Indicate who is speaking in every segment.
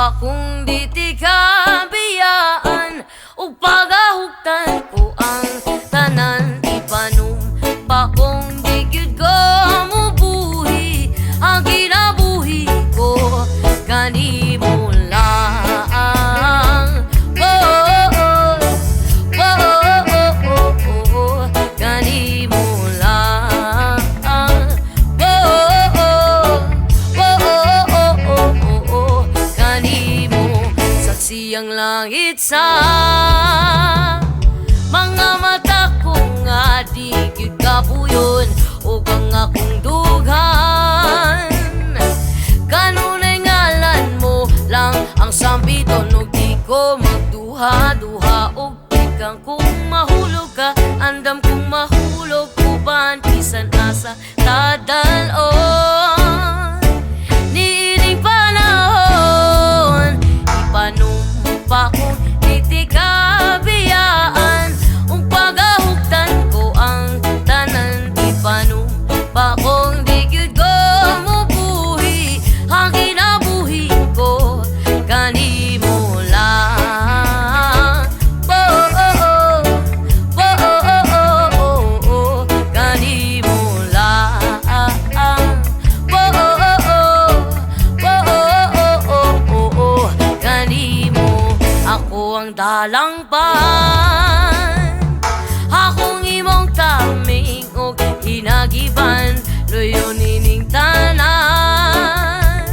Speaker 1: pa kung di ti kabiyaan ug pagahugtan ko ang tanan ipanumpa kung di gyud ko mubuhi ang kinabuhi ko kanimo lang. Kanimo lang. Kanimo saksi ang langit sa mga mata ko nga di gyud kapuyon ug ang akong dughan kanunay ngalan mo lang ang sambiton ug di ko magduha-duha ug ikang kung mahulog ka andam kung mahulog uban bisan asa tadalon niining panahon ipanumpa ko di kabiyaan ug pagahugtan ko ang tanan ipanumpa kong di gyud ko mubuhi ang kinabuhi ko kanimo lang. Kanimo lang. Kanimo ako ang dalangpan akong imong taming og hinagiban luyo nining tanan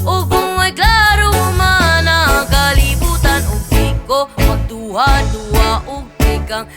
Speaker 1: ug kung may klaro man ang kalibutan ug di ko magduha-duha ug ikang